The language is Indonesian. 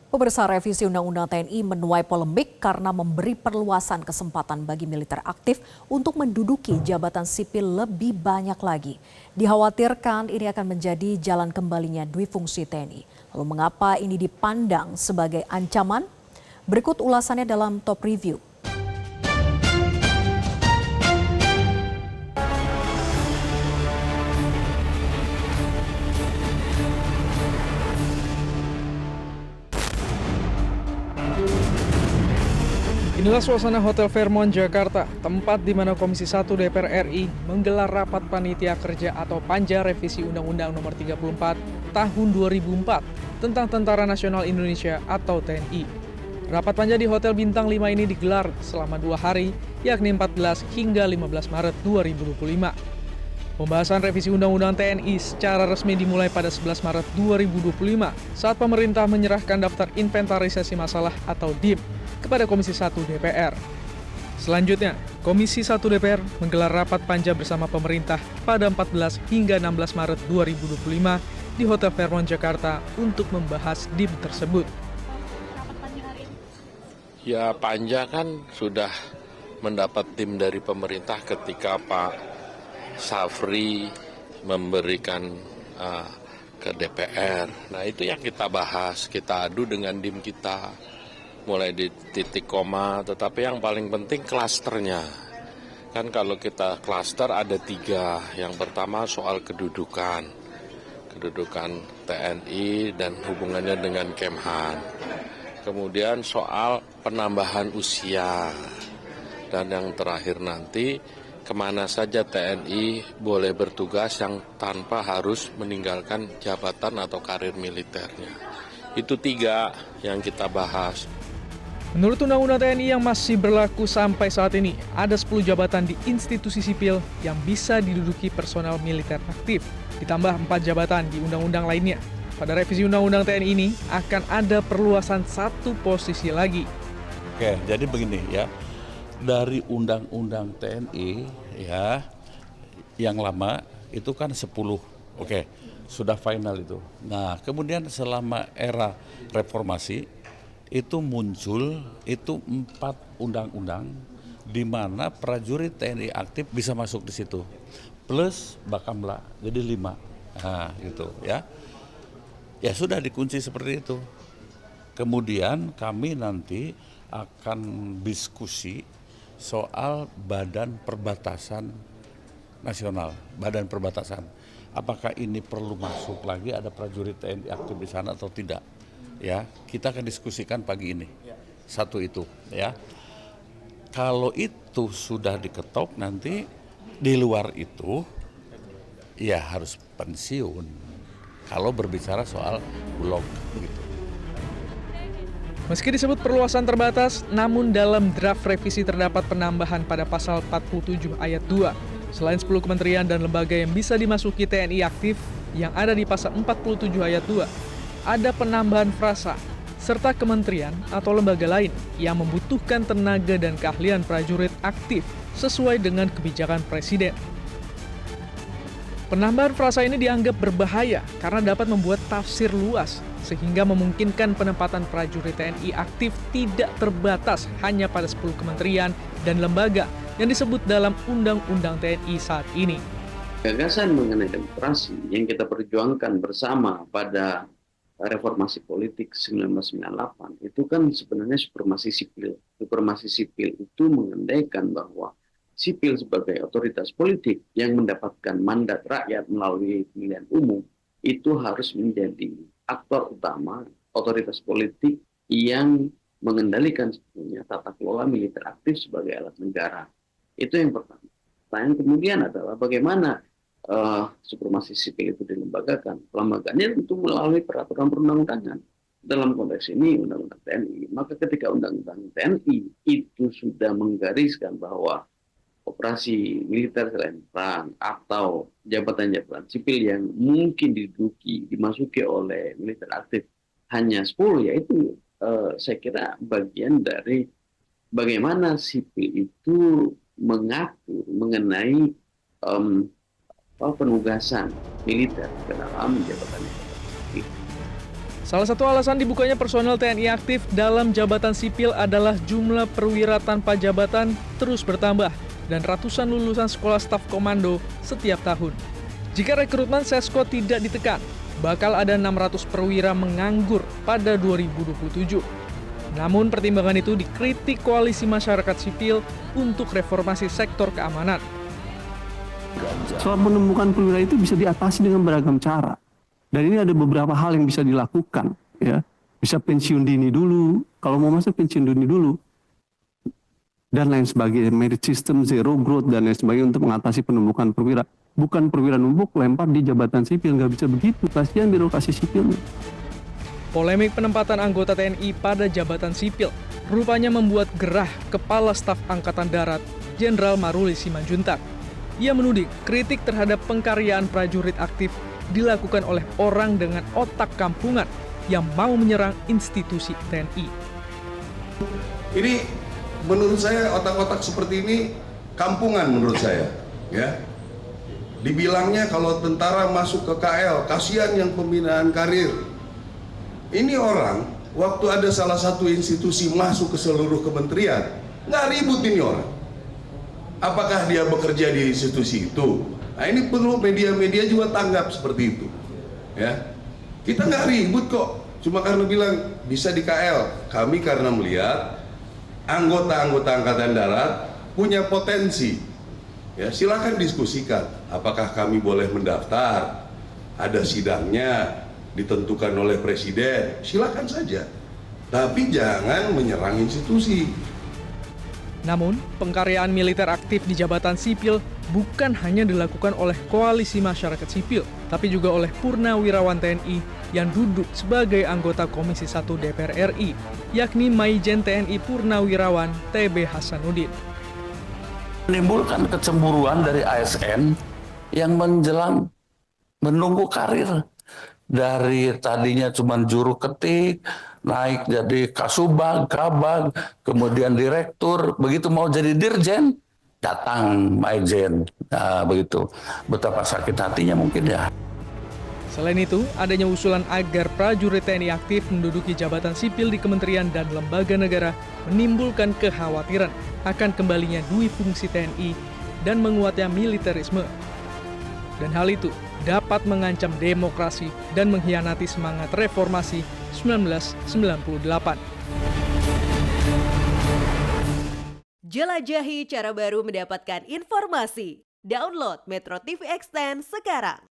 Pemirsa, revisi Undang-Undang TNI menuai polemik karena memberi perluasan kesempatan bagi militer aktif untuk menduduki jabatan sipil lebih banyak lagi. Dikhawatirkan ini akan menjadi jalan kembalinya duifungsi TNI. Lalu mengapa ini dipandang sebagai ancaman? Berikut ulasannya dalam Top Review. Inilah suasana Hotel Fairmont, Jakarta, tempat di mana Komisi 1 DPR RI menggelar rapat panitia kerja atau Panja Revisi Undang-Undang Nomor 34 Tahun 2004 tentang Tentara Nasional Indonesia atau TNI. Rapat panja di Hotel Bintang 5 ini digelar selama 2 hari, yakni 14 hingga 15 Maret 2025. Pembahasan revisi Undang-Undang TNI secara resmi dimulai pada 11 Maret 2025 saat pemerintah menyerahkan daftar inventarisasi masalah atau DIM kepada Komisi 1 DPR. Selanjutnya, Komisi 1 DPR menggelar rapat panja bersama pemerintah pada 14 hingga 16 Maret 2025 di Hotel Fairmont, Jakarta untuk membahas DIM tersebut. Ya, panja kan sudah mendapat DIM dari pemerintah ketika Pak Safri memberikan ke DPR. Nah, itu yang kita bahas, kita adu dengan DIM kita. Mulai di titik koma, tetapi yang paling penting klasternya. Kan kalau kita klaster ada 3. Yang pertama soal kedudukan TNI dan hubungannya dengan Kemhan. Kemudian soal penambahan usia. Dan yang terakhir nanti, kemana saja TNI boleh bertugas yang tanpa harus meninggalkan jabatan atau karir militernya. Itu 3 yang kita bahas. Menurut Undang-Undang TNI yang masih berlaku sampai saat ini, ada 10 jabatan di institusi sipil yang bisa diduduki personel militer aktif, ditambah 4 jabatan di undang-undang lainnya. Pada revisi Undang-Undang TNI ini akan ada perluasan 1 posisi lagi. Oke, jadi begini ya, dari Undang-Undang TNI ya, yang lama itu kan 10, oke, sudah final itu. Nah, kemudian selama era reformasi, itu muncul itu 4 undang-undang di mana prajurit TNI aktif bisa masuk di situ. Plus Bakamla, jadi 5. Nah, gitu ya. Ya sudah dikunci seperti itu. Kemudian kami nanti akan diskusi soal Badan Perbatasan Nasional, Badan Perbatasan. Apakah ini perlu masuk lagi ada prajurit TNI aktif di sana atau tidak? Ya, kita akan diskusikan pagi ini. 1 itu, ya. Kalau itu sudah diketok nanti di luar itu, ya harus pensiun. Kalau berbicara soal bulog, gitu. Meski disebut perluasan terbatas, namun dalam draft revisi terdapat penambahan pada pasal 47 ayat 2. Selain 10 kementerian dan lembaga yang bisa dimasuki TNI aktif yang ada di pasal 47 ayat 2, ada penambahan frasa, serta kementerian atau lembaga lain yang membutuhkan tenaga dan keahlian prajurit aktif sesuai dengan kebijakan Presiden. Penambahan frasa ini dianggap berbahaya karena dapat membuat tafsir luas, sehingga memungkinkan penempatan prajurit TNI aktif tidak terbatas hanya pada 10 kementerian dan lembaga yang disebut dalam Undang-Undang TNI saat ini. Gagasan mengenai demokrasi yang kita perjuangkan bersama pada reformasi politik 1998 itu kan sebenarnya supremasi sipil. Supremasi sipil itu mengandaikan bahwa sipil sebagai otoritas politik yang mendapatkan mandat rakyat melalui pemilihan umum itu harus menjadi aktor utama otoritas politik yang mengendalikan sebenarnya tata kelola militer aktif sebagai alat negara. Itu yang pertama. Pertanyaan kemudian adalah bagaimana supremasi sipil itu dilembagakan. Pelembagaannya tentu melalui peraturan perundang-undangan. Dalam konteks ini Undang-Undang TNI. Maka ketika Undang-Undang TNI itu sudah menggariskan bahwa operasi militer selain perang atau jabatan-jabatan sipil yang mungkin dimasuki oleh militer aktif hanya 10, yaitu saya kira bagian dari bagaimana sipil itu mengatur mengenai penugasan militer ke dalam jabatan. Salah satu alasan dibukanya personel TNI aktif dalam jabatan sipil adalah jumlah perwira tanpa jabatan terus bertambah dan ratusan lulusan sekolah staf komando setiap tahun. Jika rekrutmen Sesko tidak ditekan, bakal ada 600 perwira menganggur pada 2027. Namun pertimbangan itu dikritik koalisi masyarakat sipil untuk reformasi sektor keamanan. Soal penemukan perwira itu bisa diatasi dengan beragam cara. Dan ini ada beberapa hal yang bisa dilakukan, ya. Bisa pensiun dini dulu, kalau mau masuk pensiun dini dulu, dan lain sebagainya. Merit system, zero growth, dan lain sebagainya untuk mengatasi penumbukan perwira. Bukan perwira numpuk, lempar di jabatan sipil, nggak bisa begitu. Kasihan birokrasi sipil. Polemik penempatan anggota TNI pada jabatan sipil rupanya membuat gerah Kepala Staf Angkatan Darat, Jenderal Maruli Simanjuntak. Ia menuding kritik terhadap pengkaryaan prajurit aktif dilakukan oleh orang dengan otak kampungan yang mau menyerang institusi TNI. Ini menurut saya otak-otak seperti ini kampungan menurut saya, ya. Dibilangnya kalau tentara masuk ke KL, kasihan yang pembinaan karir. Ini orang waktu ada salah satu institusi masuk ke seluruh kementerian, nggak ribut ini orang. Apakah dia bekerja di institusi itu? Nah ini perlu media-media juga tanggap seperti itu, ya. Kita nggak ribut kok, cuma karena bilang bisa di KL. Kami karena melihat anggota-anggota Angkatan Darat punya potensi, ya silakan diskusikan. Apakah kami boleh mendaftar? Ada sidangnya, ditentukan oleh Presiden, silakan saja. Tapi jangan menyerang institusi. Namun, pengkaryaan militer aktif di jabatan sipil bukan hanya dilakukan oleh koalisi masyarakat sipil, tapi juga oleh purnawirawan TNI yang duduk sebagai anggota Komisi 1 DPR RI, yakni Maijen TNI Purnawirawan TB Hasanuddin. Menimbulkan kecemburuan dari ASN yang menjelang menunggu karir. Dari tadinya cuma juru ketik, naik jadi kasubag, kabag, kemudian direktur, begitu mau jadi dirjen, datang Maijen. Nah, begitu. Betapa sakit hatinya mungkin ya. Selain itu, adanya usulan agar prajurit TNI aktif menduduki jabatan sipil di kementerian dan lembaga negara menimbulkan kekhawatiran akan kembalinya dui fungsi TNI dan menguatnya militerisme. Dan hal itu dapat mengancam demokrasi dan mengkhianati semangat reformasi 1998. Jelajahi cara baru mendapatkan informasi. Download Metro TV Extend sekarang.